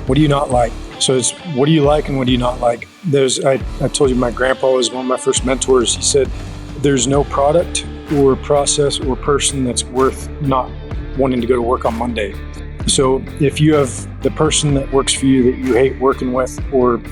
what do you not like? So it's what do you like and what do you not like? I told you my grandpa was one of my first mentors. He said, there's no product or process or person that's worth not wanting to go to work on Monday. So if you have the person that works for you that you hate working with, or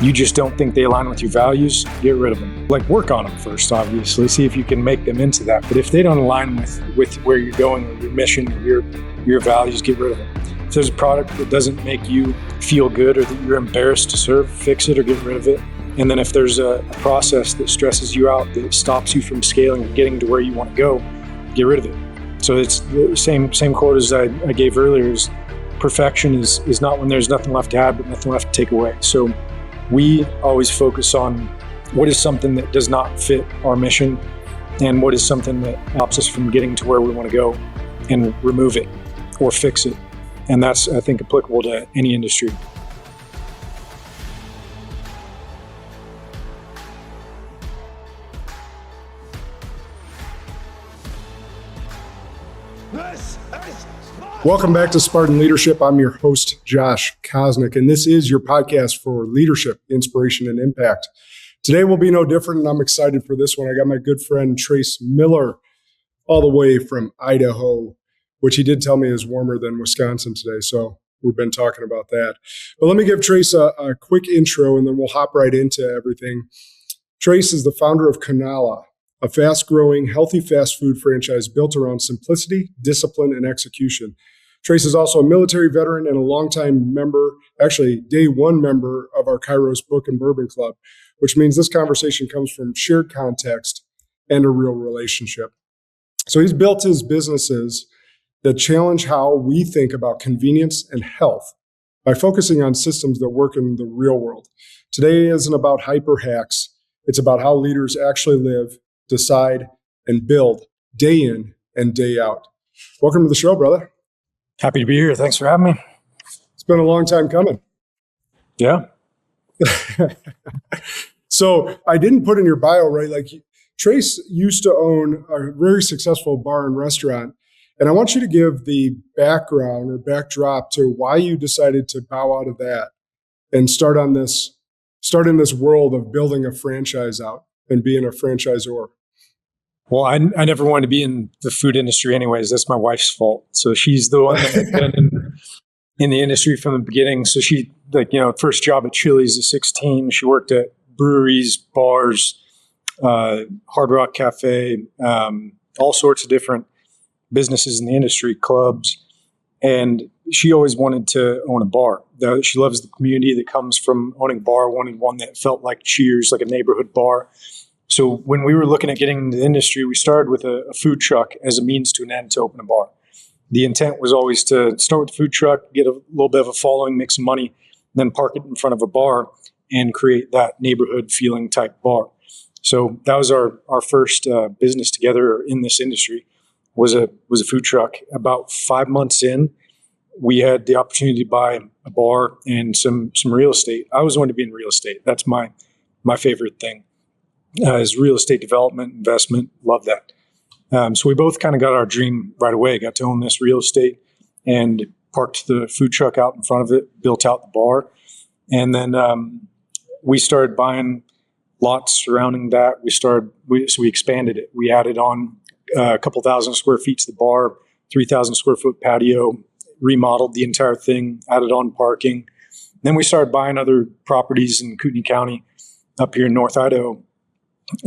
you just don't think they align with your values, get rid of them. Like, work on them first, obviously. See if you can make them into that. But if they don't align with where you're going, or your mission, or your values, get rid of them. If there's a product that doesn't make you feel good or that you're embarrassed to serve, fix it or get rid of it. And then if there's a process that stresses you out, that stops you from scaling and getting to where you want to go, get rid of it. So it's the same quote as I gave earlier, is perfection is not when there's nothing left to add, but nothing left to take away. So we always focus on what is something that does not fit our mission and what is something that stops us from getting to where we want to go, and remove it or fix it. And that's, I think, applicable to any industry. Welcome back to Spartan Leadership. I'm your host, Josh Kosnick, and this is your podcast for leadership, inspiration, and impact. Today will be no different, and I'm excited for this one. I got my good friend Trace Miller all the way from Idaho, which he did tell me is warmer than Wisconsin today, so we've been talking about that. But let me give Trace a quick intro, and then we'll hop right into everything. Trace is the founder of Konala, a fast-growing, healthy fast food franchise built around simplicity, discipline, and execution. Trace is also a military veteran and a longtime member, actually day one member of our Kairos Book and Bourbon Club, which means this conversation comes from shared context and a real relationship. So he's built his businesses that challenge how we think about convenience and health by focusing on systems that work in the real world. Today isn't about hyper hacks. It's about how leaders actually live, decide, and build day in and day out. Welcome to the show, brother. Happy to be here. Thanks for having me. It's been a long time coming. Yeah. So I didn't put in your bio, right? Like, Trace used to own a very successful bar and restaurant. And I want you to give the background or backdrop to why you decided to bow out of that and start in this world of building a franchise out and being a franchisor. Well, I never wanted to be in the food industry anyways. That's my wife's fault. So she's the one that's been in the industry from the beginning. So she, first job at Chili's at 16. She worked at breweries, bars, Hard Rock Cafe, all sorts of different businesses in the industry, clubs. And she always wanted to own a bar. She loves the community that comes from owning a bar, wanted one that felt like Cheers, like a neighborhood bar. So when we were looking at getting into the industry, we started with a food truck as a means to an end to open a bar. The intent was always to start with the food truck, get a little bit of a following, make some money, then park it in front of a bar and create that neighborhood feeling type bar. So that was our first business together in this industry, was a food truck. About 5 months in, we had the opportunity to buy a bar and some real estate. I always wanted to be in real estate. That's my favorite thing. Is real estate development, investment, love that. So we both kind of got our dream right away, got to own this real estate and parked the food truck out in front of it, built out the bar. And then we started buying lots surrounding that. So we expanded it. We added on a couple thousand square feet to the bar, 3,000 square foot patio, remodeled the entire thing, added on parking. Then we started buying other properties in Kootenai County up here in North Idaho.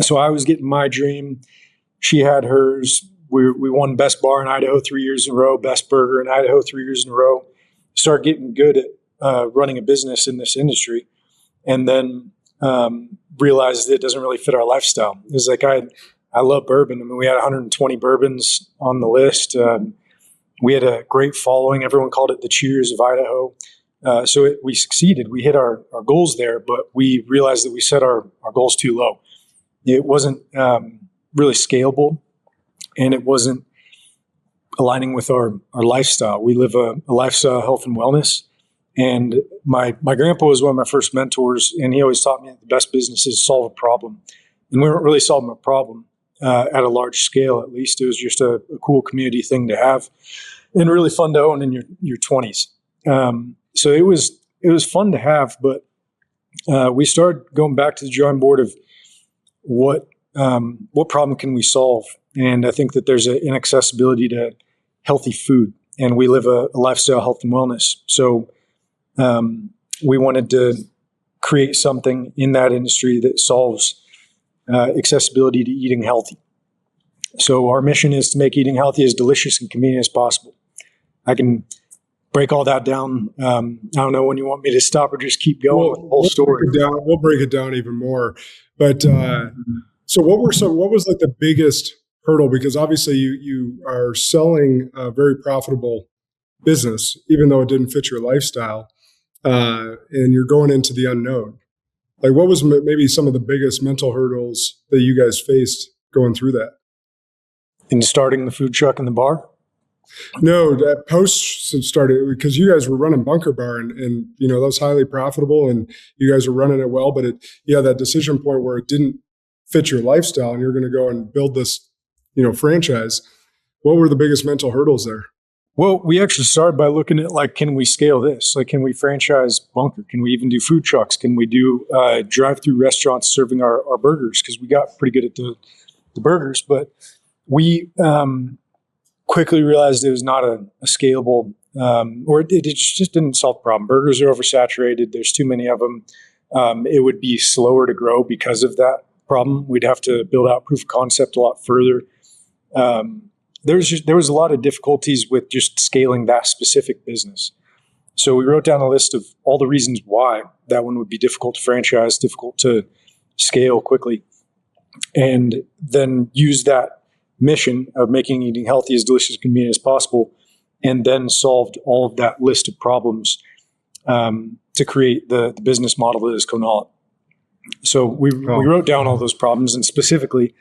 So I was getting my dream. She had hers. We won Best Bar in Idaho 3 years in a row, Best Burger in Idaho 3 years in a row. Started getting good at running a business in this industry. And then realized that it doesn't really fit our lifestyle. It was like, I love bourbon. I mean, we had 120 bourbons on the list. We had a great following. Everyone called it the Cheers of Idaho. We succeeded. We hit our goals there, but we realized that we set our goals too low. It wasn't really scalable, and it wasn't aligning with our lifestyle. We live a lifestyle of health and wellness. And my grandpa was one of my first mentors, and he always taught me that the best business is solve a problem. And we weren't really solving a problem at a large scale, at least. It was just a cool community thing to have and really fun to own in your 20s. So it was it was fun to have, but we started going back to the drawing board of what problem can we solve? And I think that there's an inaccessibility to healthy food, and we live a lifestyle health and wellness. So we wanted to create something in that industry that solves accessibility to eating healthy. So our mission is to make eating healthy as delicious and convenient as possible. I can break all that down. I don't know when you want me to stop or just keep going with the whole story. We'll break it down even more. But so what was like the biggest hurdle? Because obviously you are selling a very profitable business, even though it didn't fit your lifestyle, and you're going into the unknown. Like, what was maybe some of the biggest mental hurdles that you guys faced going through that? In starting the food truck and the bar? No, that post started because you guys were running Bunker Bar, and that was highly profitable, and you guys were running it well. But that decision point where it didn't fit your lifestyle, and you're going to go and build this, franchise. What were the biggest mental hurdles there? Well, we actually started by looking at can we scale this? Can we franchise Bunker? Can we even do food trucks? Can we do drive-through restaurants serving our burgers? Because we got pretty good at the burgers, but we quickly realized it was not a scalable, or it just didn't solve the problem. Burgers are oversaturated. There's too many of them. It would be slower to grow because of that problem. We'd have to build out proof of concept a lot further. There was a lot of difficulties with just scaling that specific business. So we wrote down a list of all the reasons why that one would be difficult to franchise, difficult to scale quickly, and then use that mission of making eating healthy as delicious and convenient as possible, and then solved all of that list of problems to create the business model that is Konala. So we wrote down all those problems, and specifically,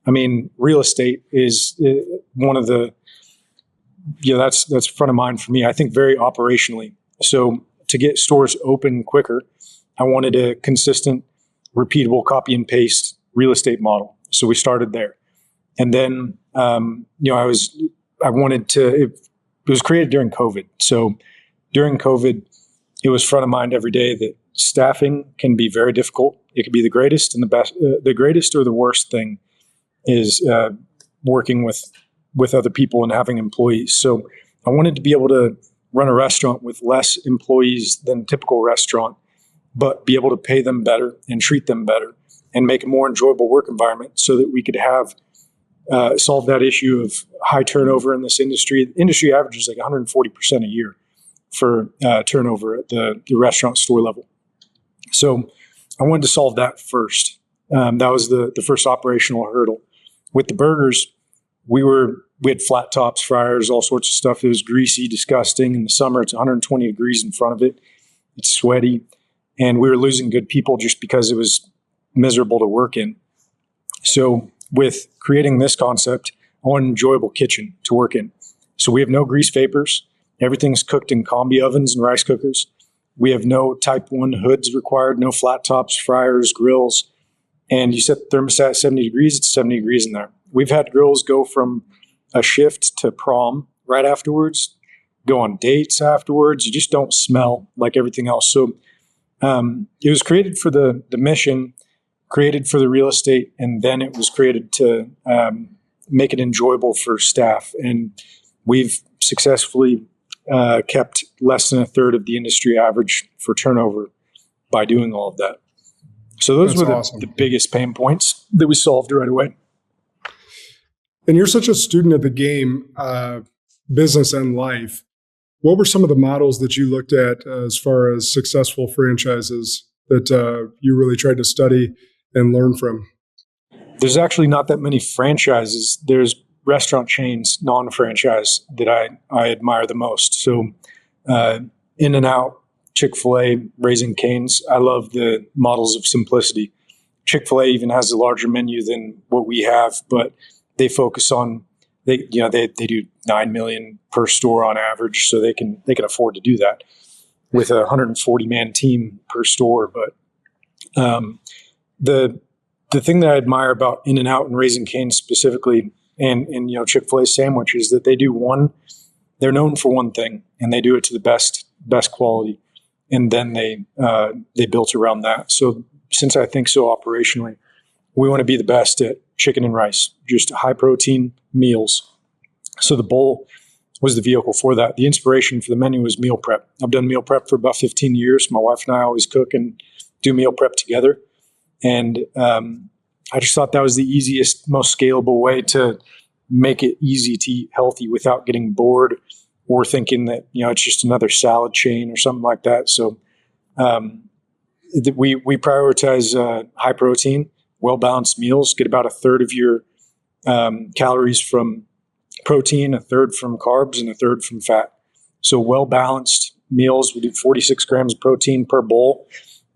real estate is one of the, that's front of mind for me. I think very operationally. So to get stores open quicker, I wanted a consistent, repeatable copy and paste real estate model. So we started there. And then, it was created during COVID. So during COVID, it was front of mind every day that staffing can be very difficult. It could be the greatest and the best, the greatest or the worst thing is working with other people and having employees. So I wanted to be able to run a restaurant with less employees than a typical restaurant, but be able to pay them better and treat them better and make a more enjoyable work environment so that we could have solve that issue of high turnover in this industry. The industry average is like 140% a year for turnover at the restaurant store level. So I wanted to solve that first. That was the first operational hurdle. With the burgers, we had flat tops, fryers, all sorts of stuff. It was greasy, disgusting. In the summer, it's 120 degrees in front of it. It's sweaty. And we were losing good people just because it was miserable to work in. So with creating this concept, I want an enjoyable kitchen to work in. So we have no grease vapors. Everything's cooked in combi ovens and rice cookers. We have no type 1 hoods required, no flat tops, fryers, grills. And you set the thermostat at 70 degrees, it's 70 degrees in there. We've had girls go from a shift to prom right afterwards, go on dates afterwards. You just don't smell like everything else. So it was created for the mission, created for the real estate, and then it was created to make it enjoyable for staff. And we've successfully kept less than a third of the industry average for turnover by doing all of that. So those were the biggest pain points that we solved right away. And you're such a student of the game, business and life. What were some of the models that you looked at as far as successful franchises that you really tried to study and learn from? There's actually not that many franchises. There's restaurant chains, non-franchise, that I admire the most. So In-N-Out, Chick-fil-A, Raising Cane's. I love the models of simplicity. Chick-fil-A even has a larger menu than what we have, but they focus on they do $9 million per store on average, so they can afford to do that with a 140-man team per store. But the thing that I admire about In-N-Out and Raising Cane's specifically, and Chick-fil-A sandwich, is that they're known for one thing, and they do it to the best quality. and then they built around that. So since I think so operationally, we want to be the best at chicken and rice, just high protein meals. So the bowl was the vehicle for that. The inspiration for the menu was meal prep. I've done meal prep for about 15 years. My wife and I always cook and do meal prep together. And I just thought that was the easiest, most scalable way to make it easy to eat healthy without getting bored or thinking that, it's just another salad chain or something like that. So we prioritize high protein, well-balanced meals, get about a third of your calories from protein, a third from carbs, and a third from fat. So well-balanced meals. We do 46 grams of protein per bowl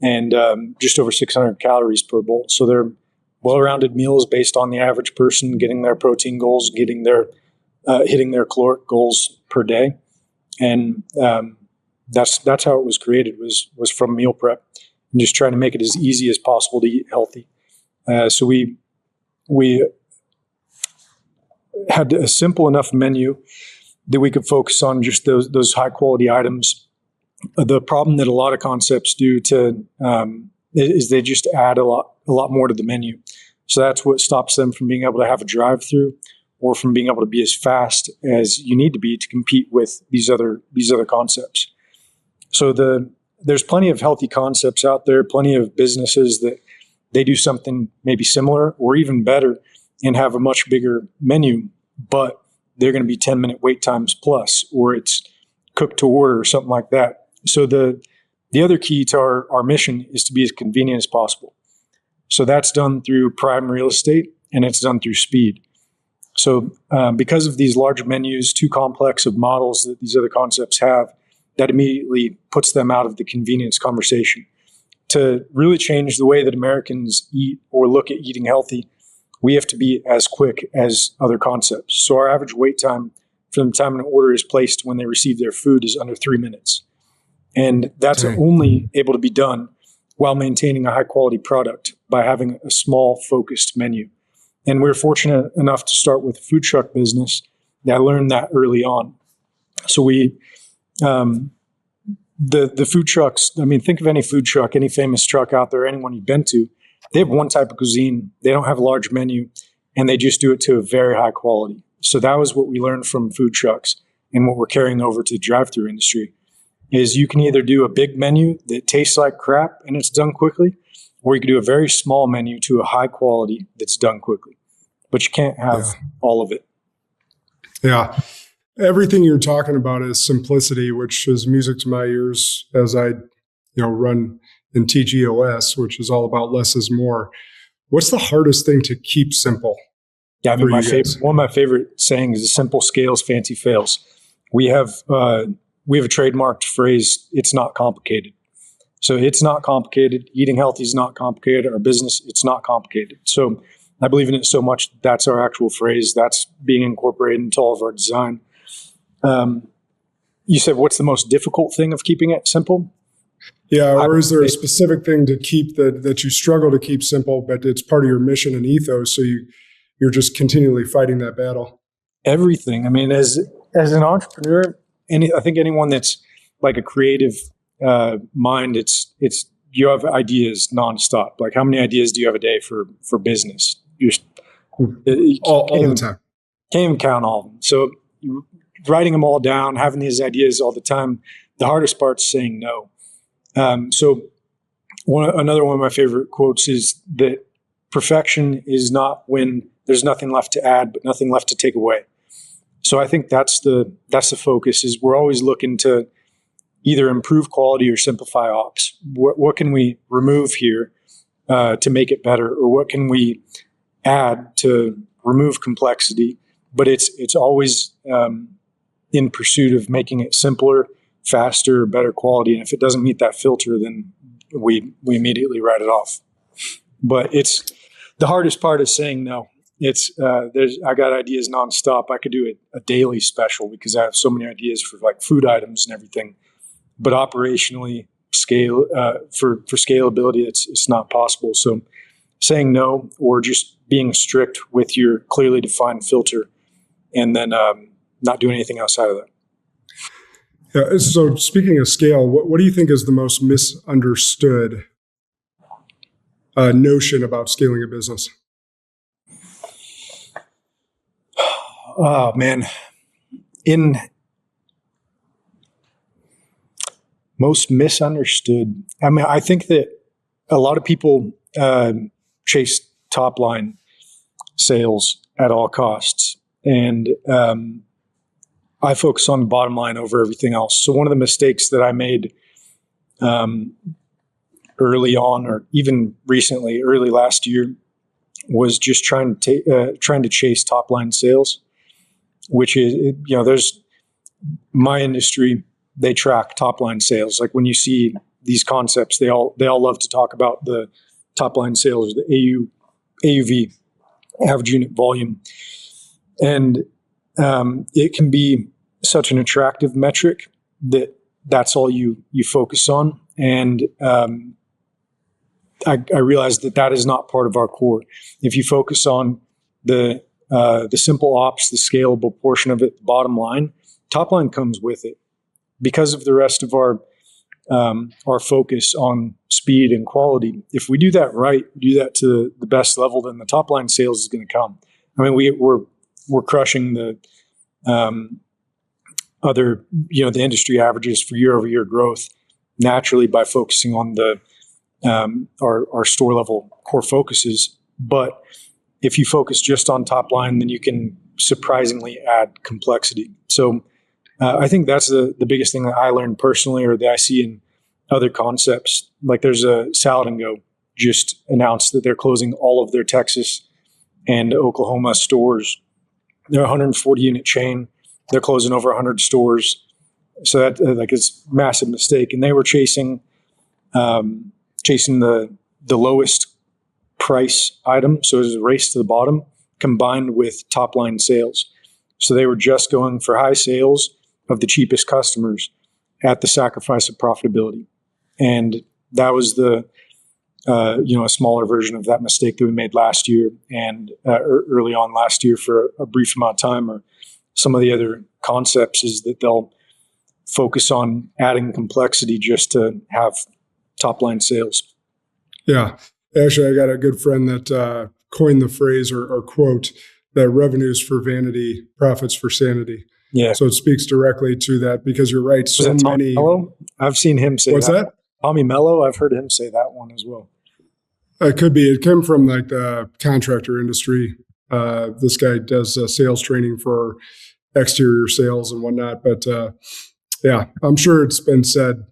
and just over 600 calories per bowl. So they're well-rounded meals based on the average person getting their protein goals, getting their hitting their caloric goals per day. And that's how it was created, was from meal prep and just trying to make it as easy as possible to eat healthy. So we had a simple enough menu that we could focus on just those high quality items. The problem that a lot of concepts do is they just add a lot more to the menu. So that's what stops them from being able to have a drive-through or from being able to be as fast as you need to be to compete with these other concepts. So there's plenty of healthy concepts out there, plenty of businesses that they do something maybe similar or even better and have a much bigger menu, but they're going to be 10-minute wait times plus, or it's cooked to order or something like that. So the other key to our mission is to be as convenient as possible. So that's done through prime real estate, and it's done through speed. So because of these large menus, too complex of models that these other concepts have, that immediately puts them out of the convenience conversation. To really change the way that Americans eat or look at eating healthy, we have to be as quick as other concepts. So our average wait time from the time an order is placed when they receive their food is under 3 minutes. And that's only able to be done while maintaining a high quality product by having a small focused menu. And we're fortunate enough to start with a food truck business. I learned that early on. So we, the food trucks, think of any food truck, any famous truck out there, anyone you've been to, they have one type of cuisine. They don't have a large menu, and they just do it to a very high quality. So that was what we learned from food trucks and what we're carrying over to the drive-through industry is you can either do a big menu that tastes like crap and it's done quickly, or you can do a very small menu to a high quality that's done quickly. But you can't have all of it. Yeah. Everything you're talking about is simplicity, which is music to my ears as I run in TGOS, which is all about less is more. What's the hardest thing to keep simple? Yeah, one of my favorite sayings is simple scales, fancy fails. We have a trademarked phrase, it's not complicated. So it's not complicated. Eating healthy is not complicated. Our business, it's not complicated. So I believe in it so much. That's our actual phrase. That's being incorporated into all of our design. You said, what's the most difficult thing of keeping it simple? Yeah, or is there a specific thing to keep that you struggle to keep simple, but it's part of your mission and ethos, so you're just continually fighting that battle? Everything. As an entrepreneur, I think anyone that's like a creative mind, it's you have ideas nonstop. Like, how many ideas do you have a day for business? All the time. Can't even count all of them. So writing them all down, having these ideas all the time. The hardest part's saying no. So another one of my favorite quotes is that perfection is not when there's nothing left to add, but nothing left to take away. So I think that's the focus, is we're always looking to either improve quality or simplify ops. What can we remove here to make it better, or what can we add to remove complexity? But it's always in pursuit of making it simpler, faster, better quality. And if it doesn't meet that filter, then we immediately write it off. But it's the hardest part is saying no. I got ideas nonstop. I could do a daily special because I have so many ideas for like food items and everything. But operationally, for scalability, it's not possible. So saying no, or just being strict with your clearly defined filter, and then not doing anything outside of that. Yeah. So speaking of scale, what do you think is the most misunderstood notion about scaling a business? Oh man, in most misunderstood. I mean, I think that a lot of people chase top line sales at all costs, and I focus on the bottom line over everything else. So one of the mistakes that I made early on, or even recently, early last year, was just trying to chase top line sales, which is, there's my industry, they track top line sales. Like when you see these concepts, they all love to talk about the top line sales, the AUV, average unit volume, and it can be such an attractive metric that's all you focus on. And I realized that is not part of our core. If you focus on the simple ops, the scalable portion of it, the bottom line, top line comes with it. Because of the rest of our focus on speed and quality, if we do that right, do that to the best level, then the top line sales is going to come. I mean, we're crushing the other, the industry averages for year over year growth naturally by focusing on the our store level core focuses. But if you focus just on top line, then you can surprisingly add complexity. So I think that's the biggest thing that I learned personally, or that I see in other concepts. Like there's a Salad and Go just announced that they're closing all of their Texas and Oklahoma stores. They're a 140 unit chain. They're closing over 100 stores. So that is a massive mistake. And they were chasing the lowest price item. So it was a race to the bottom combined with top line sales. So they were just going for high sales of the cheapest customers at the sacrifice of profitability. And that was a smaller version of that mistake that we made last year and early on last year for a brief amount of time. Or some of the other concepts is that they'll focus on adding complexity just to have top line sales. Yeah. Actually, I got a good friend that coined the phrase or quote that revenues for vanity, profits for sanity. Yeah. So it speaks directly to that because you're right. So Was that many. Mello? I've seen him say What's that? Tommy Mello. I've heard him say that one as well. It could be. It came from like the contractor industry. This guy does sales training for exterior sales and whatnot. But yeah, I'm sure it's been said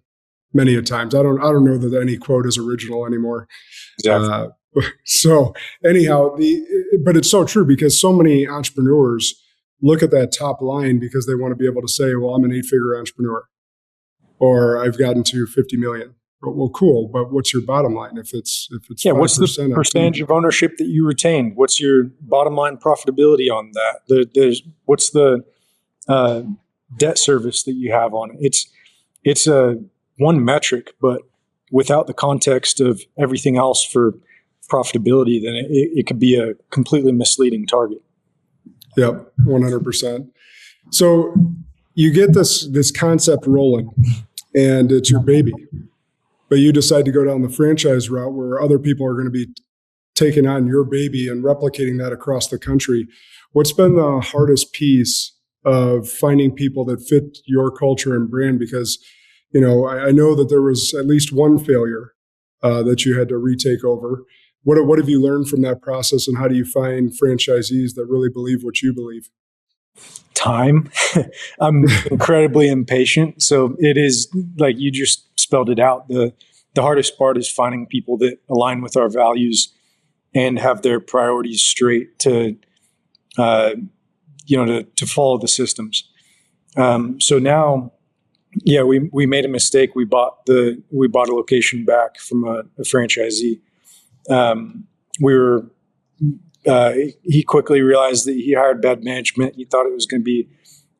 many a times. I don't know that any quote is original anymore. Exactly. So anyhow, but it's so true because so many entrepreneurs look at that top line because they want to be able to say, well, I'm an 8-figure entrepreneur or I've gotten to 50 million. Well, cool. But what's your bottom line? If it's what's the percentage of ownership that you retained? What's your bottom line profitability on that? What's the debt service that you have on it? It's a one metric, but without the context of everything else for profitability, then it could be a completely misleading target. Yep, 100%. So you get this concept rolling and it's your baby, but you decide to go down the franchise route where other people are going to be taking on your baby and replicating that across the country. What's been the hardest piece of finding people that fit your culture and brand? Because, I know that there was at least one failure that you had to retake over. What have you learned from that process, and how do you find franchisees that really believe what you believe? Time. I'm incredibly impatient. So it is like you just spelled it out. The hardest part is finding people that align with our values and have their priorities straight to follow the systems. So now, we made a mistake. We bought a location back from a franchisee. He quickly realized that he hired bad management. He thought it was going to be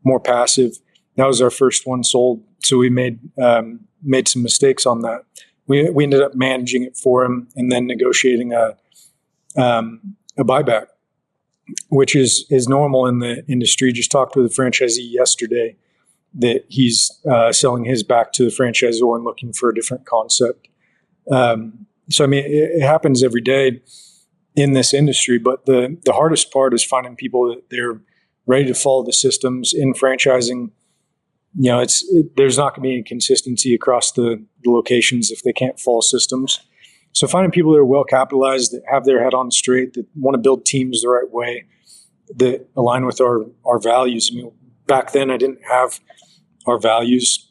more passive. That was our first one sold. So we made some mistakes on that. We ended up managing it for him and then negotiating a buyback, which is normal in the industry. Just talked with a franchisee yesterday that he's selling his back to the franchisor and looking for a different concept. So, I mean, it happens every day in this industry, but the hardest part is finding people that they're ready to follow the systems in franchising. You know, there's not going to be any consistency across the locations if they can't follow systems. So finding people that are well capitalized, that have their head on straight, that want to build teams the right way, that align with our values. I mean, back then I didn't have our values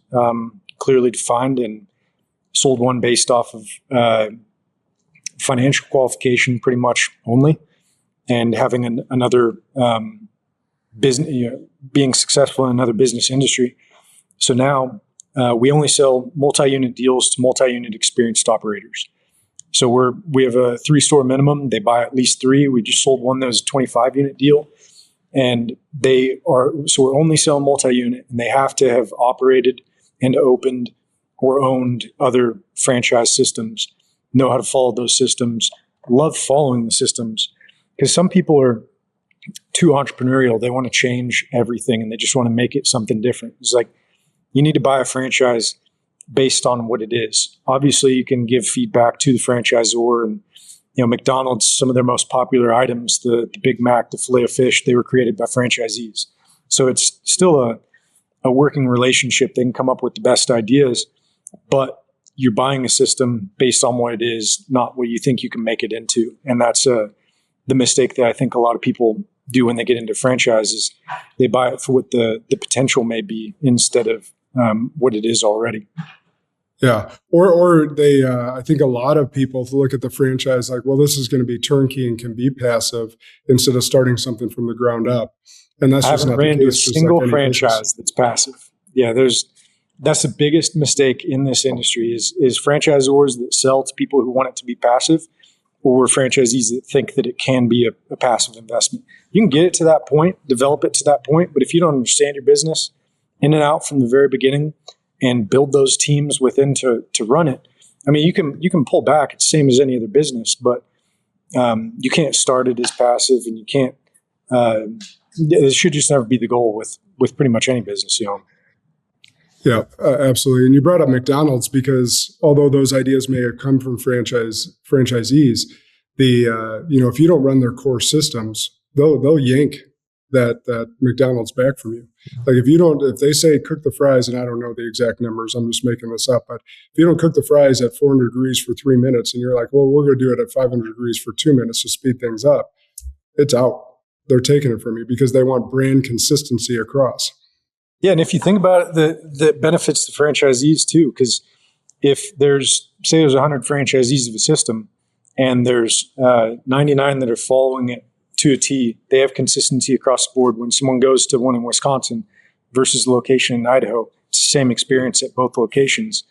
clearly defined, and sold one based off of financial qualification pretty much only, and having another business, being successful in another business industry. So now we only sell multi-unit deals to multi-unit experienced operators. So we have a 3-store minimum. They buy at least 3. We just sold one that was a 25-unit deal, and so we're only selling multi-unit, and they have to have operated and opened or owned other franchise systems, know how to follow those systems, love following the systems, because some people are too entrepreneurial. They want to change everything, and they just want to make it something different. It's like, you need to buy a franchise based on what it is. Obviously, you can give feedback to the franchisor, and McDonald's, some of their most popular items, the Big Mac, the Filet-O-Fish, they were created by franchisees. So it's still a working relationship. They can come up with the best ideas, but you're buying a system based on what it is, not what you think you can make it into. And that's the mistake that I think a lot of people do when they get into franchises. They buy it for what the potential may be instead of what it is already. Yeah. Or they, I think a lot of people look at the franchise like, well, this is going to be turnkey and can be passive, instead of starting something from the ground up. And that's just not the case. I haven't ran into a single franchise that's passive. Yeah. That's the biggest mistake in this industry is franchisors that sell to people who want it to be passive, or franchisees that think that it can be a passive investment. You can get it to that point, develop it to that point, but if you don't understand your business in and out from the very beginning and build those teams within to run it, I mean, you can pull back. It's the same as any other business, but you can't start it as passive, and you can't. It should just never be the goal with pretty much any business you own. Yeah, absolutely. And you brought up McDonald's because although those ideas may have come from franchisees, if you don't run their core systems, they'll yank that McDonald's back from you. Like if they say cook the fries, and I don't know the exact numbers, I'm just making this up, but if you don't cook the fries at 400 degrees for 3 minutes, and you're like, well, we're going to do it at 500 degrees for 2 minutes to speed things up, it's out. They're taking it from you because they want brand consistency across. Yeah, and if you think about it, that benefits the franchisees too, because if there's 100 franchisees of a system, and there's 99 that are following it to a T, they have consistency across the board. When someone goes to one in Wisconsin versus the location in Idaho, it's the same experience at both locations.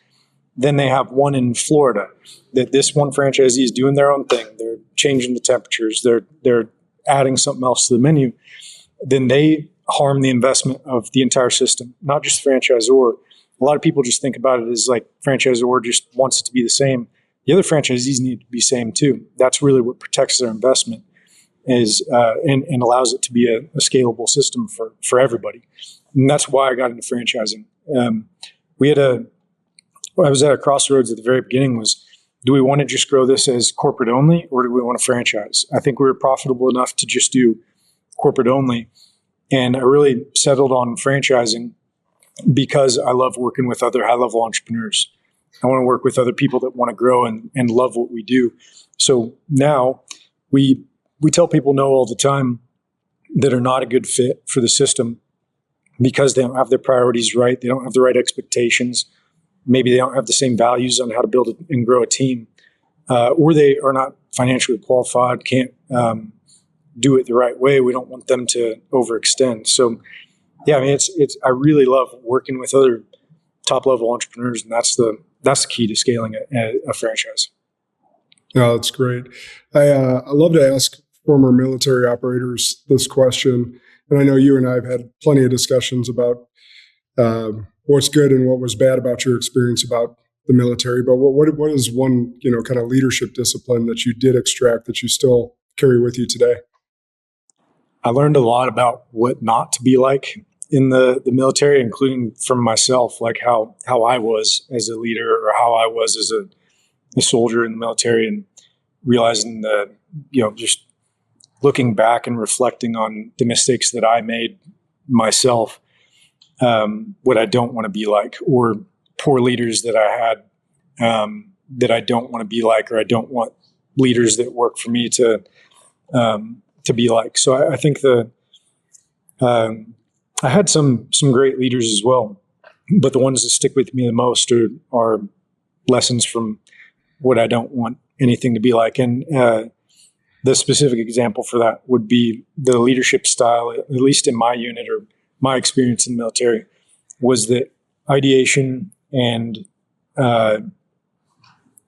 Then they have one in Florida, that this one franchisee is doing their own thing. They're changing the temperatures. They're adding something else to the menu. Then they harm the investment of the entire system, not just the franchisor. A lot of people just think about it as like franchisor just wants it to be the same. The other franchisees need to be same too. That's really what protects their investment is and allows it to be a scalable system for everybody. And that's why I got into franchising. I was at a crossroads at the very beginning was, do we want to just grow this as corporate only, or do we want to franchise? I think we were profitable enough to just do corporate only. And I really settled on franchising because I love working with other high-level entrepreneurs. I want to work with other people that want to grow and love what we do. So now we tell people no all the time that are not a good fit for the system because they don't have their priorities right. They don't have the right expectations. Maybe they don't have the same values on how to build and grow a team, or they are not financially qualified, can't do it the right way. We don't want them to overextend. So, yeah, I mean, I really love working with other top level entrepreneurs, and that's the key to scaling a franchise. Oh, that's great. I love to ask former military operators this question, and I know you and I have had plenty of discussions about what's good and what was bad about your experience about the military. But what is one kind of leadership discipline that you did extract that you still carry with you today? I learned a lot about what not to be like in the military, including from myself, like how I was as a leader or how I was as a soldier in the military, and realizing that, just looking back and reflecting on the mistakes that I made myself, what I don't want to be like, or poor leaders that I had, that I don't want to be like, or I don't want leaders that work for me to be like. So I think I had some great leaders as well, but the ones that stick with me the most are lessons from what I don't want anything to be like. And the specific example for that would be the leadership style, at least in my unit or my experience in the military, was that ideation and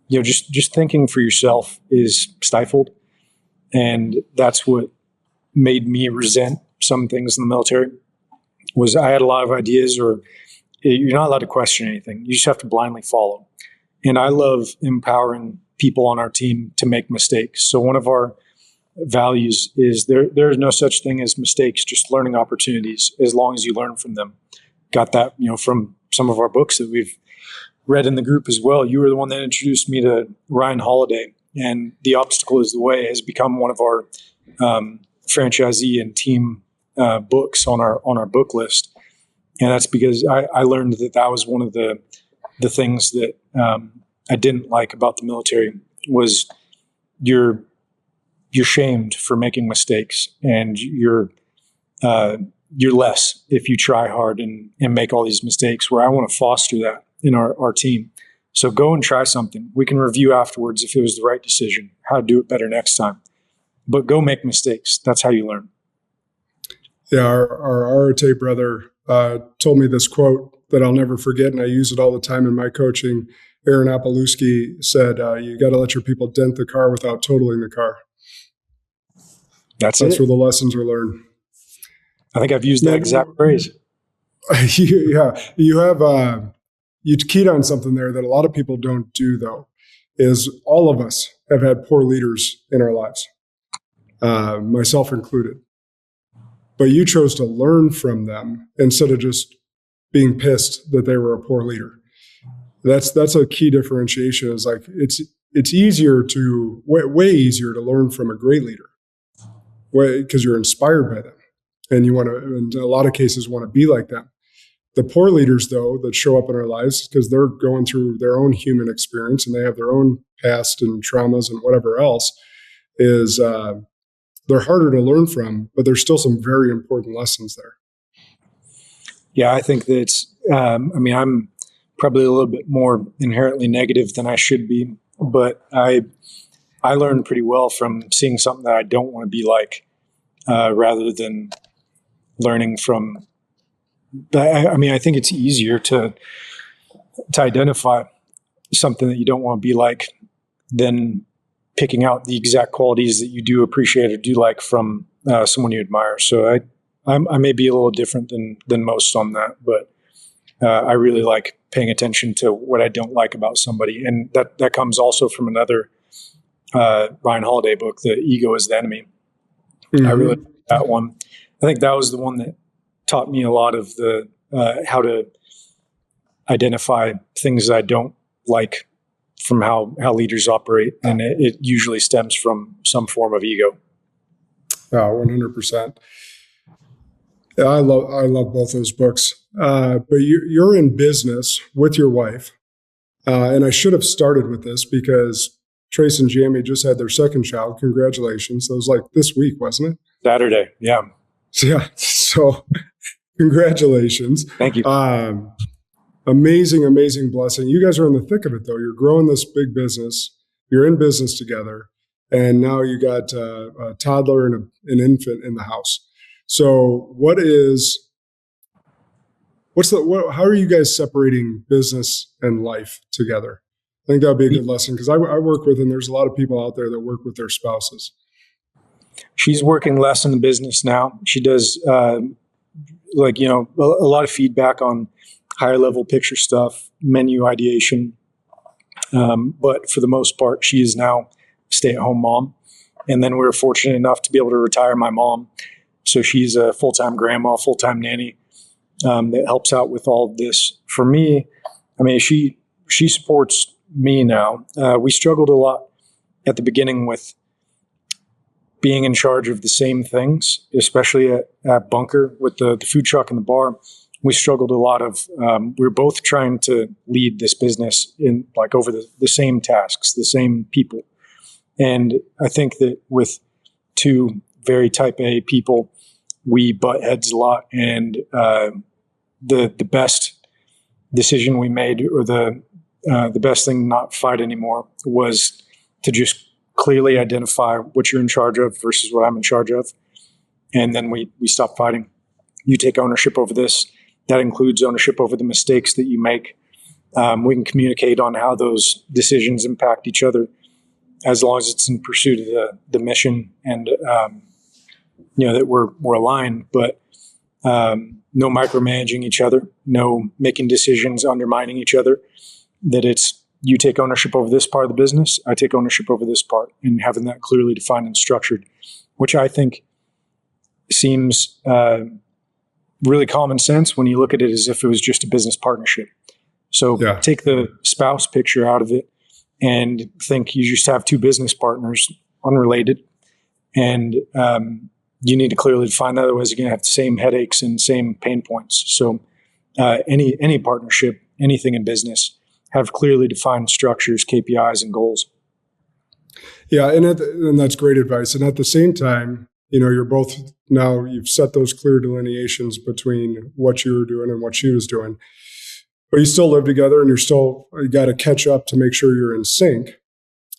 just thinking for yourself is stifled. And that's what made me resent some things in the military. Was I had a lot of ideas, or you're not allowed to question anything. You just have to blindly follow. And I love empowering people on our team to make mistakes. So one of our values is there is no such thing as mistakes, just learning opportunities, as long as you learn from them. Got that, from some of our books that we've read in the group as well. You were the one that introduced me to Ryan Holiday, and The Obstacle is the Way has become one of our franchisee and team books on our book list. And that's because I learned that was one of the things that I didn't like about the military was you're shamed for making mistakes, and you're less if you try hard and make all these mistakes, where I want to foster that in our team. So go and try something. We can review afterwards if it was the right decision, how to do it better next time. But go make mistakes. That's how you learn. Yeah, our Arate brother told me this quote that I'll never forget, and I use it all the time in my coaching. Aaron Apolewski said, you got to let your people dent the car without totaling the car. That's where the lessons are learned. I think I've used that exact phrase. You keyed on something there that a lot of people don't do, though, is all of us have had poor leaders in our lives, myself included. But you chose to learn from them instead of just being pissed that they were a poor leader. That's a key differentiation. Is like it's easier to way easier to learn from a great leader, because you're inspired by them, and you want to, in a lot of cases, want to be like them. The poor leaders, though, that show up in our lives, because they're going through their own human experience and they have their own past and traumas and whatever else, is they're harder to learn from, but there's still some very important lessons there. Yeah, I think that I'm probably a little bit more inherently negative than I should be, but I learned pretty well from seeing something that I don't want to be like, rather than learning from. I think it's easier to identify something that you don't want to be like than picking out the exact qualities that you do appreciate or do like from someone you admire. So I may be a little different than most on that, but I really like paying attention to what I don't like about somebody. And that comes also from another Ryan Holiday book, The Ego is the Enemy. Mm-hmm. I really like that one. I think that was the one that taught me a lot of the how to identify things that I don't like from how leaders operate, and it usually stems from some form of ego. 100%. Yeah, I love both those books. But you're in business with your wife, and I should have started with this because Trace and Jamie just had their second child. Congratulations! That was like this week, wasn't it? Saturday. Yeah. Yeah. So. Congratulations. Thank you. Amazing blessing. You guys are in the thick of it, though. You're growing this big business. You're in business together. And now you got a toddler and an infant in the house. So how are you guys separating business and life together? I think that would be a good lesson, because I work with, and there's a lot of people out there that work with their spouses. She's working less in the business now. She does a lot of feedback on higher level picture stuff, menu ideation. But for the most part, she is now a stay-at-home mom. And then we were fortunate enough to be able to retire my mom. So she's a full-time grandma, full-time nanny. that helps out with all of this. For me, I mean, she supports me now. We struggled a lot at the beginning with being in charge of the same things, especially at Bunker with the food truck and the bar. We struggled a lot of, we were both trying to lead this business in like over the same tasks, the same people. And I think that with two very type A people, we butt heads a lot. And the best decision we made, or the best thing to not fight anymore, was to just clearly identify what you're in charge of versus what I'm in charge of. And then we stop fighting. You take ownership over this. That includes ownership over the mistakes that you make. We can communicate on how those decisions impact each other, as long as it's in pursuit of the mission and, that we're aligned, but no micromanaging each other, no making decisions undermining each other, that it's you take ownership over this part of the business, I take ownership over this part, and having that clearly defined and structured, which I think seems really common sense when you look at it as if it was just a business partnership. So take the spouse picture out of it and think you just have two business partners, unrelated, and you need to clearly define that. Otherwise, you're going to have the same headaches and same pain points. So any partnership, anything in business, have clearly defined structures, KPIs, and goals. Yeah, and that's great advice. And at the same time, you're both now, you've set those clear delineations between what you were doing and what she was doing. But you still live together, and you got to catch up to make sure you're in sync.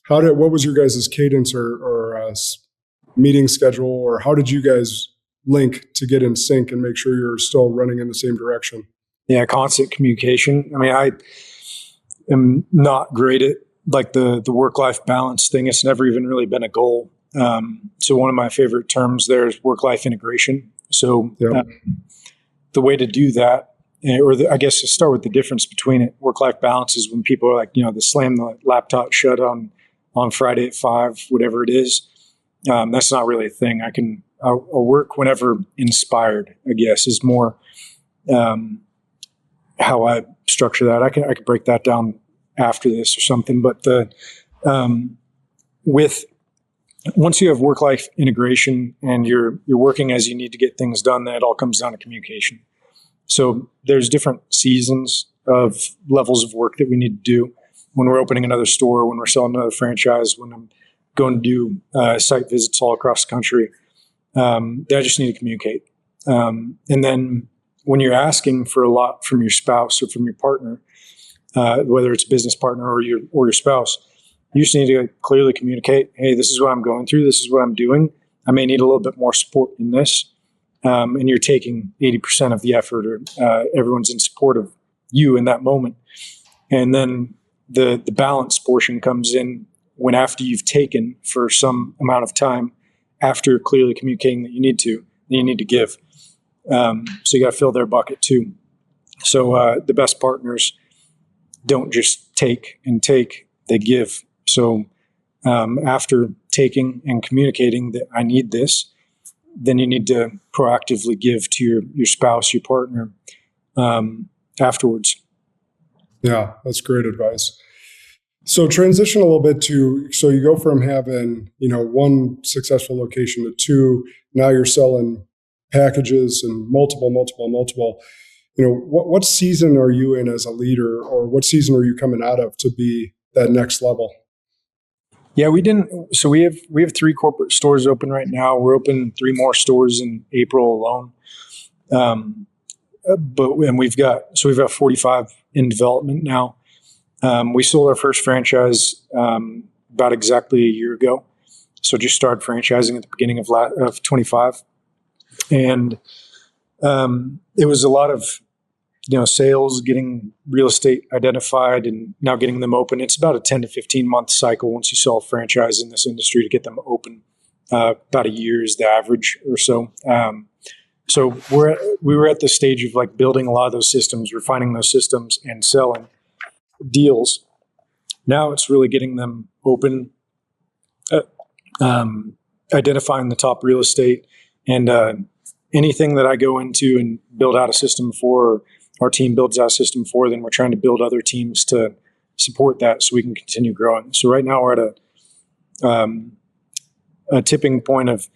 What was your guys' cadence or meeting schedule, or how did you guys link to get in sync and make sure you're still running in the same direction? Yeah, constant communication. I mean, I am not great at like the work-life balance thing. It's never even really been a goal. So one of my favorite terms there is work-life integration. So the way to do that, I guess to start with the difference between it, work-life balance is when people are like, they slam the laptop shut on Friday at 5, whatever it is. That's not really a thing. I'll work whenever inspired, I guess, is more how I structure that. I could break that down after this or something. But once you have work-life integration and you're working as you need to get things done, that all comes down to communication. So there's different seasons of levels of work that we need to do when we're opening another store, when we're selling another franchise, when I'm going to do site visits all across the country. I just need to communicate. And then when you're asking for a lot from your spouse or from your partner, whether it's a business partner or your spouse, you just need to clearly communicate, hey, this is what I'm going through. This is what I'm doing. I may need a little bit more support in this. And you're taking 80% of the effort, or everyone's in support of you in that moment. And then the balance portion comes in when after you've taken for some amount of time, after clearly communicating that you need to give. So you got to fill their bucket too. So the best partners don't just take and take, they give. So after taking and communicating that I need this, then you need to proactively give to your spouse, your partner, afterwards. Yeah, that's great advice. So transition a little bit so you go from having, one successful location to two, now you're selling packages and multiple. What season are you in as a leader, or what season are you coming out of to be that next level? Yeah, we didn't. So we have 3 corporate stores open right now. We're open 3 more stores in April alone. We've got 45 in development now. We sold our first franchise about exactly a year ago. So just started franchising at the beginning of 25, and it was a lot of sales, getting real estate identified, and now getting them open. It's about a 10 to 15 month cycle once you sell a franchise in this industry to get them open. About a year is the average or so. So we were at the stage of like building a lot of those systems, refining those systems, and selling deals. Now it's really getting them open, identifying the top real estate, and anything that I go into and build out a system for, or our team builds out a system for, then we're trying to build other teams to support that so we can continue growing. So right now we're at a tipping point of,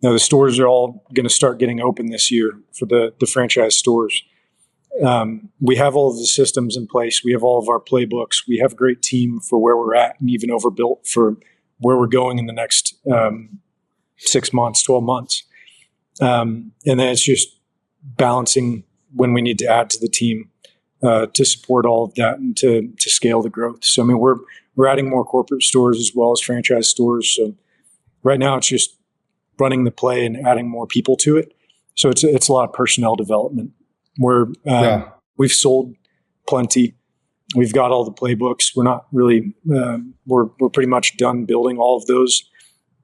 the stores are all going to start getting open this year for the franchise stores. We have all of the systems in place. We have all of our playbooks. We have a great team for where we're at and even overbuilt for where we're going in the next 6 months, 12 months. And then it's just balancing when we need to add to the team to support all of that and to scale the growth. So, I mean, we're adding more corporate stores as well as franchise stores. So right now it's just running the play and adding more people to it. So it's a lot of personnel development. We've sold plenty. We've got all the playbooks. We're not really, we're pretty much done building all of those.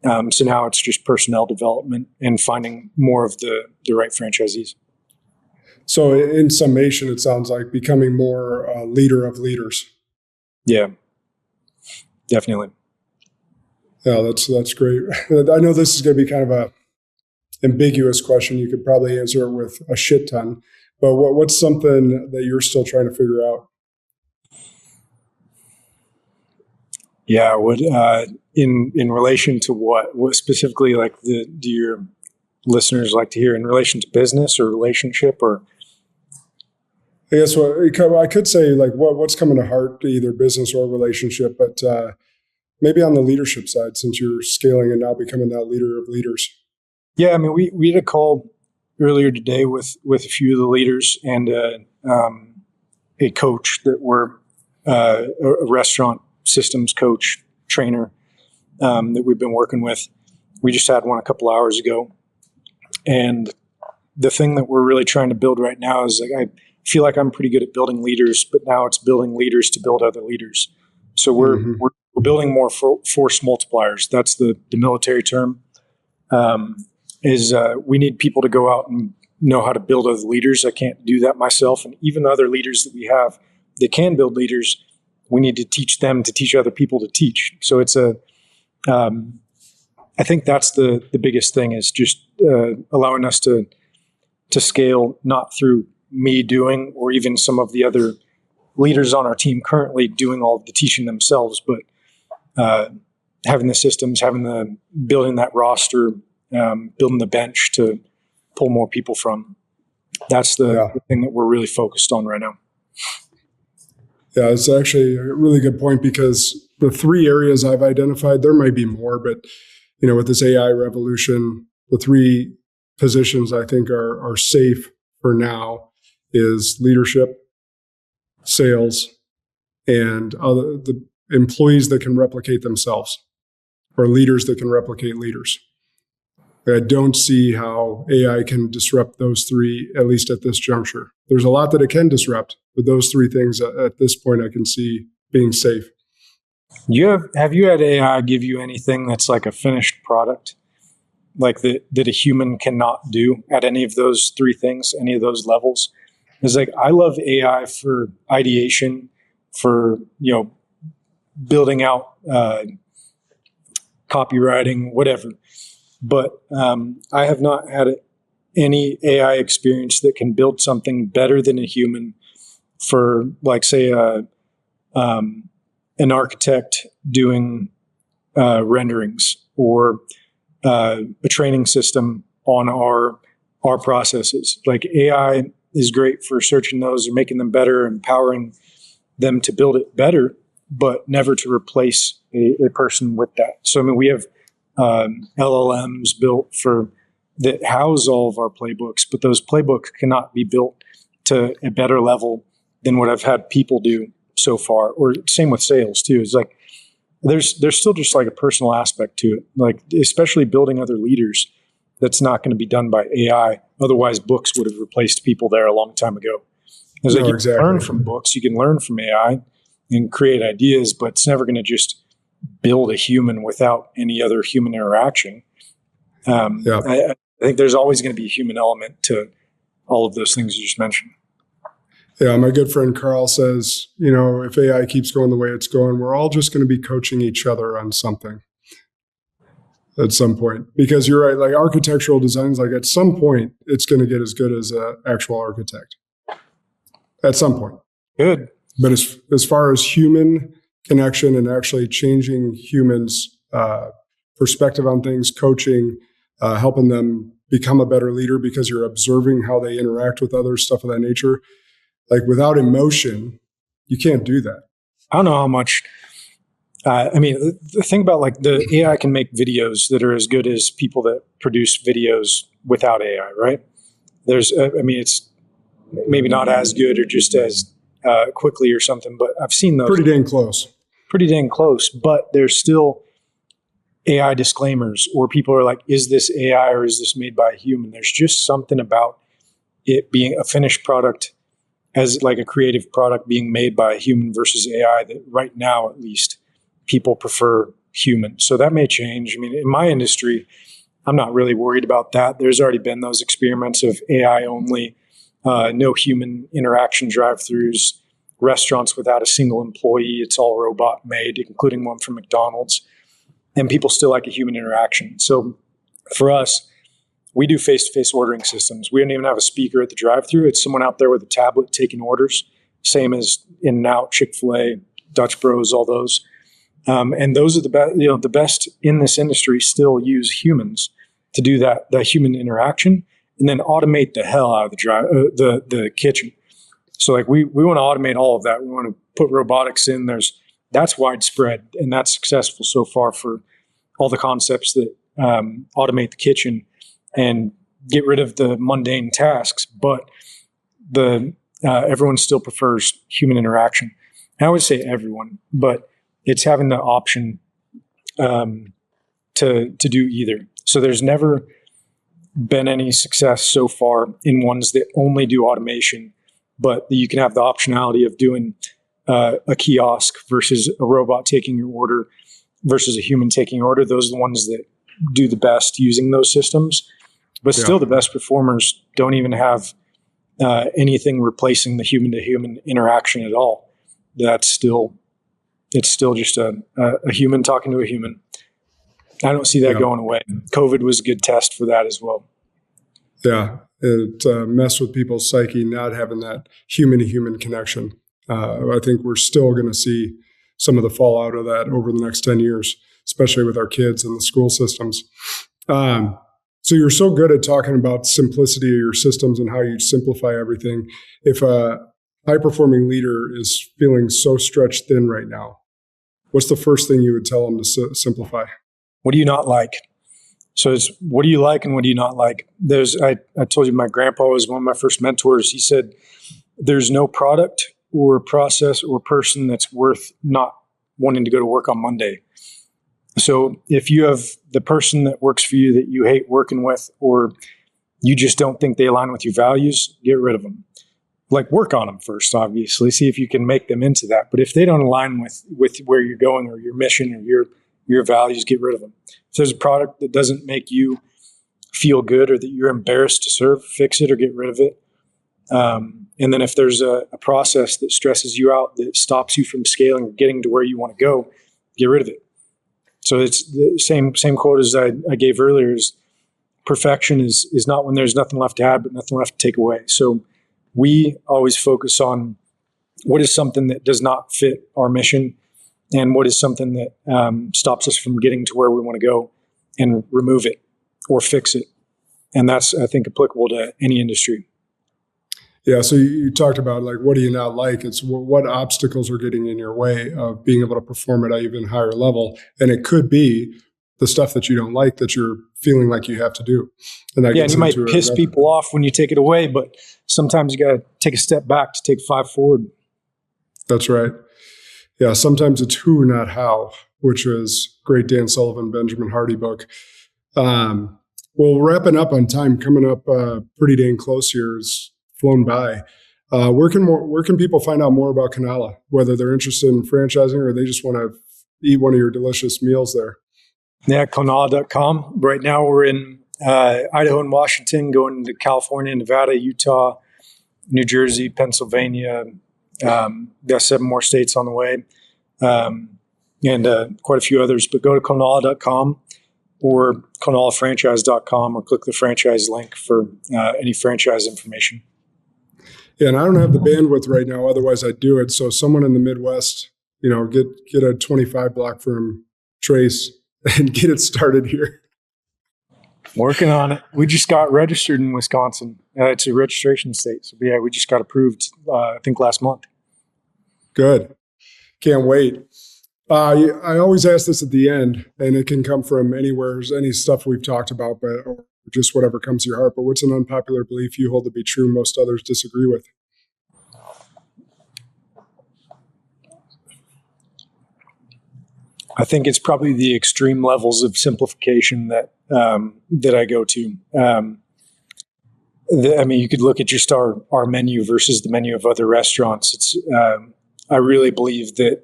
So now it's just personnel development and finding more of the right franchisees. So in summation, it sounds like becoming more a leader of leaders. Yeah, definitely. Yeah, that's great. I know this is going to be kind of a ambiguous question. You could probably answer it with a shit ton, but what's something that you're still trying to figure out? Yeah, in relation to what specifically, like do your listeners like to hear in relation to business or relationship, or? I guess I could say, like, what's coming to heart to either business or relationship, but maybe on the leadership side, since you're scaling and now becoming that leader of leaders. Yeah, I mean, we had a call earlier today with a few of the leaders and a coach that we're a restaurant systems coach trainer that we've been working with. We just had one a couple hours ago, and the thing that we're really trying to build right now is, like, I feel like I'm pretty good at building leaders, but now it's building leaders to build other leaders. So we're building more force multipliers. That's the military term. We need people to go out and know how to build other leaders. I can't do that myself. And even other leaders that we have that can build leaders, we need to teach them to teach other people to teach. So it's I think that's the biggest thing, is just allowing us to scale, not through me doing, or even some of the other leaders on our team currently doing all of the teaching themselves, but having the systems, building that roster, building the bench to pull more people from. That's the thing that we're really focused on right now. Yeah, it's actually a really good point, because the 3 areas I've identified, there might be more, but with this AI revolution, the 3 positions I think are safe for now is leadership, sales, and the employees that can replicate themselves, or leaders that can replicate leaders. I don't see how AI can disrupt those 3, at least at this juncture. There's a lot that it can disrupt, but those 3 things at this point I can see being safe. Have you had AI give you anything that's like a finished product, like that a human cannot do at any of those 3 things, any of those levels? It's like, I love AI for ideation, for building out copywriting, whatever. But I have not had any AI experience that can build something better than a human for, like, say, an architect doing renderings, or a training system on our processes. Like, AI is great for searching those or making them better, empowering them to build it better, but never to replace a person with that. So, I mean, we have LLMs built that house all of our playbooks, but those playbooks cannot be built to a better level than what I've had people do so far. Or same with sales too. It's like, there's still just like a personal aspect to it, like especially building other leaders. That's not going to be done by AI. Otherwise, books would have replaced people there a long time ago. It's like, you can learn from books, you can learn from AI and create ideas, but it's never going to just build a human without any other human interaction. I think there's always going to be a human element to all of those things you just mentioned. Yeah, my good friend Carl says, if AI keeps going the way it's going, we're all just going to be coaching each other on something. at some point, because you're right. Like architectural designs, like at some point, it's going to get as good as an actual architect. At some point. Good. But as far as human connection and actually changing humans' perspective on things, coaching, helping them become a better leader because you're observing how they interact with others, stuff of that nature. Like without emotion, you can't do that. I don't know how much. The thing about like the AI can make videos that are as good as people that produce videos without AI, right? It's maybe not as good or just as quickly or something, but I've seen those. Pretty dang close. But there's still AI disclaimers, or people are like, is this AI or is this made by a human? There's just something about it being a finished product as like a creative product being made by a human versus AI that right now, at least, people prefer human. So that may change. I mean, in my industry, I'm not really worried about that. There's already been those experiments of AI only, no human interaction drive-throughs, restaurants without a single employee. It's all robot made, including one from McDonald's. And people still like a human interaction. So for us, we do face-to-face ordering systems. We don't even have a speaker at the drive-thru. It's someone out there with a tablet taking orders, same as In-N-Out, Chick-fil-A, Dutch Bros, all those. And those are the best. The best in this industry still use humans to do that human interaction, and then automate the hell out of the kitchen. So like we want to automate all of that. We want to put robotics in. That's widespread, and that's successful so far for all the concepts that automate the kitchen and get rid of the mundane tasks. But everyone still prefers human interaction. And I would say everyone, but it's having the option to do either. So there's never been any success so far in ones that only do automation, but you can have the optionality of doing a kiosk versus a robot taking your order versus a human taking your order. Those are the ones that do the best using those systems. But still, the best performers don't even have anything replacing the human-to-human interaction at all. It's still just a human talking to a human. I don't see that going away. COVID was a good test for that as well. Yeah, it messed with people's psyche, not having that human-to-human connection. I think we're still going to see some of the fallout of that over the next 10 years, especially with our kids and the school systems. So you're so good at talking about simplicity of your systems and how you simplify everything. If a high-performing leader is feeling so stretched thin right now, what's the first thing you would tell them to simplify? What do you not like? So it's what do you like and what do you not like? I told you my grandpa was one of my first mentors. He said, there's no product or process or person that's worth not wanting to go to work on Monday. So if you have the person that works for you that you hate working with, or you just don't think they align with your values, get rid of them. Like work on them first, obviously. See if you can make them into that. But if they don't align with where you're going or your mission or your values, get rid of them. If there's a product that doesn't make you feel good or that you're embarrassed to serve, fix it or get rid of it. And then if there's a process that stresses you out, that stops you from scaling or getting to where you want to go, get rid of it. So it's the same quote as I gave earlier is perfection is not when there's nothing left to add, but nothing left to take away. So we always focus on what is something that does not fit our mission and what is something that stops us from getting to where we want to go, and remove it or fix it. And that's, I think, applicable to any industry. Yeah, so you talked about like, what do you not like? It's what obstacles are getting in your way of being able to perform at an even higher level. And it could be the stuff that you don't like that you're feeling like you have to do. And that and you might piss people off when you take it away, but sometimes you got to take a step back to take 5 forward. That's right. Yeah, sometimes it's who, not how, which is great Dan Sullivan, Benjamin Hardy book. Well, wrapping up on time, coming up pretty dang close here. It's flown by. Where can people find out more about Konala, whether they're interested in franchising or they just want to eat one of your delicious meals there? Yeah, Konala.com. Right now we're in Idaho and Washington, going to California, Nevada, Utah, New Jersey, Pennsylvania. Got 7 more states on the way, and quite a few others. But go to Konala.com or KonalaFranchise.com, or click the franchise link for any franchise information. Yeah, and I don't have the bandwidth right now. Otherwise, I'd do it. So someone in the Midwest, get a 25 block from Trace and get it started here. Working on it. We just got registered in Wisconsin. It's a registration state. So yeah, we just got approved, I think last month. Good. Can't wait. I always ask this at the end, and it can come from anywhere, any stuff we've talked about, or just whatever comes to your heart. But what's an unpopular belief you hold to be true most others disagree with? I think it's probably the extreme levels of simplification that I go to. You could look at just our menu versus the menu of other restaurants. I really believe that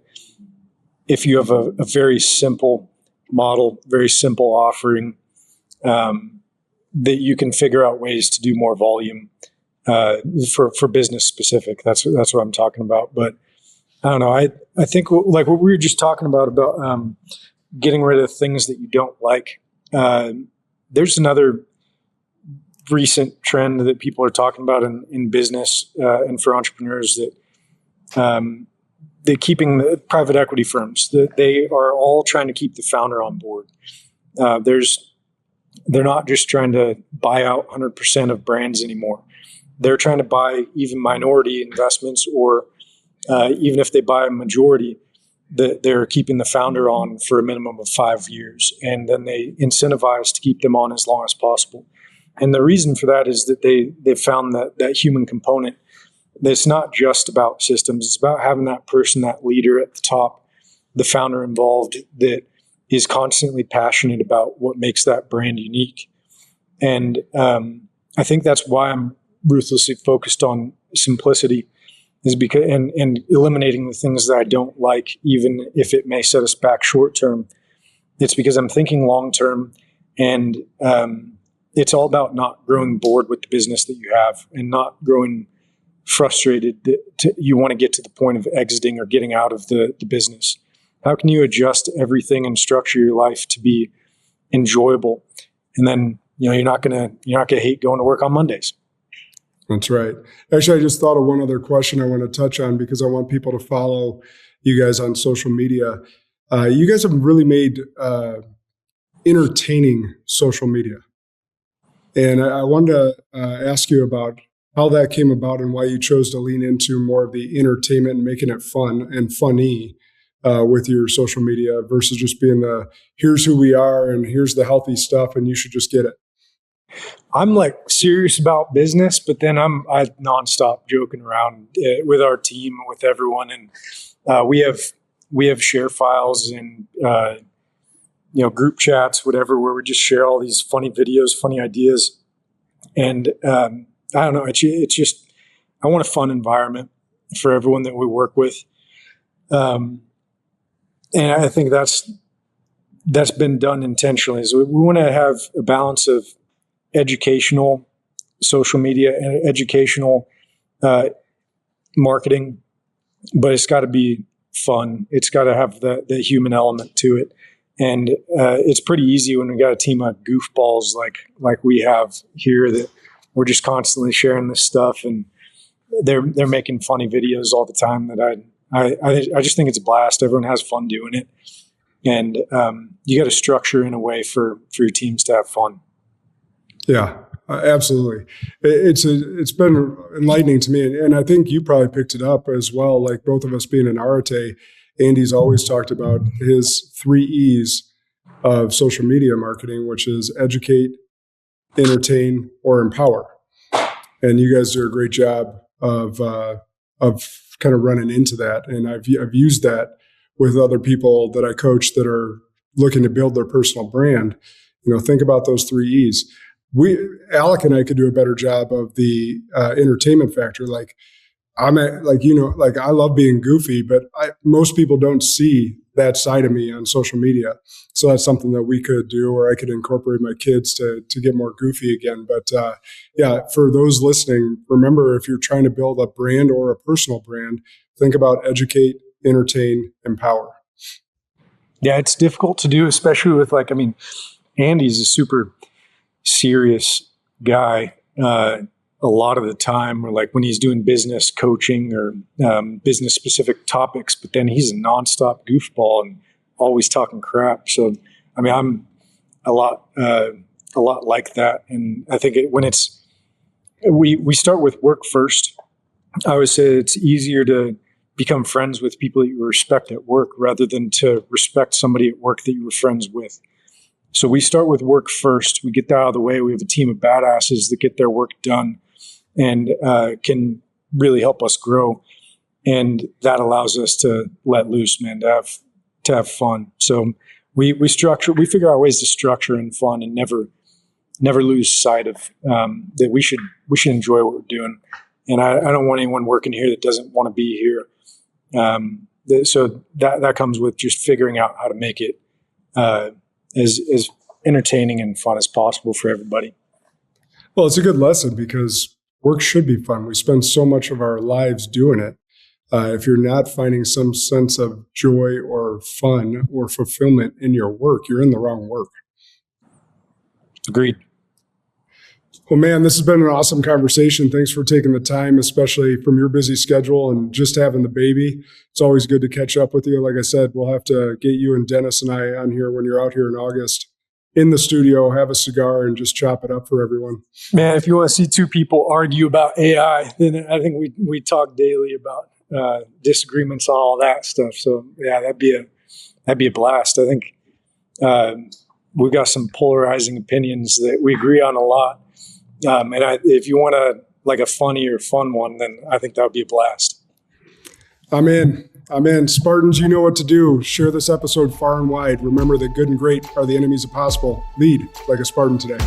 if you have a very simple model, very simple offering, that you can figure out ways to do more volume for business specific. That's what I'm talking about. But I don't know. I think like what we were just talking about getting rid of things that you don't like. There's another recent trend that people are talking about in business and for entrepreneurs that they're keeping the private equity firms. That they are all trying to keep the founder on board. They're not just trying to buy out 100% of brands anymore. They're trying to buy even minority investments, or even if they buy a majority, they're keeping the founder on for a minimum of 5 years, and then they incentivize to keep them on as long as possible. And the reason for that is that they've found that human component. It's not just about systems. It's about having that person, that leader at the top, the founder involved, that is constantly passionate about what makes that brand unique. And I think that's why I'm ruthlessly focused on simplicity, is because and eliminating the things that I don't like, even if it may set us back short term. It's because I'm thinking long term, and it's all about not growing bored with the business that you have and not growing frustrated that you want to get to the point of exiting or getting out of the business. How can you adjust everything and structure your life to be enjoyable? And then, you're not gonna hate going to work on Mondays. That's right. Actually, I just thought of one other question I want to touch on, because I want people to follow you guys on social media. You guys have really made entertaining social media. And I wanted to ask you about how that came about and why you chose to lean into more of the entertainment and making it fun and funny with your social media versus just being here's who we are and here's the healthy stuff and you should just get it. I'm like serious about business, but then I'm nonstop joking around with our team, with everyone. And we have share files and, group chats, whatever, where we just share all these funny videos, funny ideas. And I don't know, it's just, I want a fun environment for everyone that we work with. And I think that's been done intentionally. So we want to have a balance of educational social media and educational marketing, but it's got to be fun. It's got to have the human element to it. And it's pretty easy when we got a team of goofballs like we have here, that we're just constantly sharing this stuff, and they're making funny videos all the time that I just think it's a blast. Everyone has fun doing it. And you got to structure in a way for your teams to have fun. Yeah, absolutely. It's been enlightening to me. And I think you probably picked it up as well. Like both of us being in Arate, Andy's always talked about his 3 E's of social media marketing, which is educate, entertain, or empower. And you guys do a great job of kind of running into that. And I've used that with other people that I coach that are looking to build their personal brand. Think about those 3 E's. Alec and I could do a better job of the entertainment factor. I love being goofy, but most people don't see that side of me on social media. So that's something that we could do, or I could incorporate my kids to get more goofy again. But for those listening, remember, if you're trying to build a brand or a personal brand, think about educate, entertain, empower. Yeah, it's difficult to do, especially with Andy's a super serious guy. A lot of the time, or like when he's doing business coaching or business specific topics, but then he's a nonstop goofball and always talking crap. So, I mean, I'm a lot like that. And I think we start with work first. I would say it's easier to become friends with people that you respect at work rather than to respect somebody at work that you were friends with. So we start with work first. We get that out of the way. We have a team of badasses that get their work done and can really help us grow. And that allows us to let loose, man, to have fun. So we figure out ways to structure and fun and never lose sight of that we should enjoy what we're doing. And I don't want anyone working here that doesn't want to be here. So that comes with just figuring out how to make it as entertaining and fun as possible for everybody. Well, it's a good lesson because work should be fun. We spend so much of our lives doing it. If you're not finding some sense of joy or fun or fulfillment in your work, you're in the wrong work. Agreed. Well, man, this has been an awesome conversation. Thanks for taking the time, especially from your busy schedule and just having the baby. It's always good to catch up with you. Like I said, we'll have to get you and Dennis and I on here when you're out here in August in the studio, have a cigar, and just chop it up for everyone. Man, if you want to see two people argue about AI, then I think we talk daily about disagreements on all that stuff. So yeah, that'd be a blast. I think we've got some polarizing opinions that we agree on a lot. And if you want a funny or fun one, then I think that would be a blast. I'm in. Spartans, you know what to do. Share this episode far and wide. Remember that good and great are the enemies of possible. Lead like a Spartan today.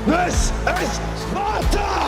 This is Sparta!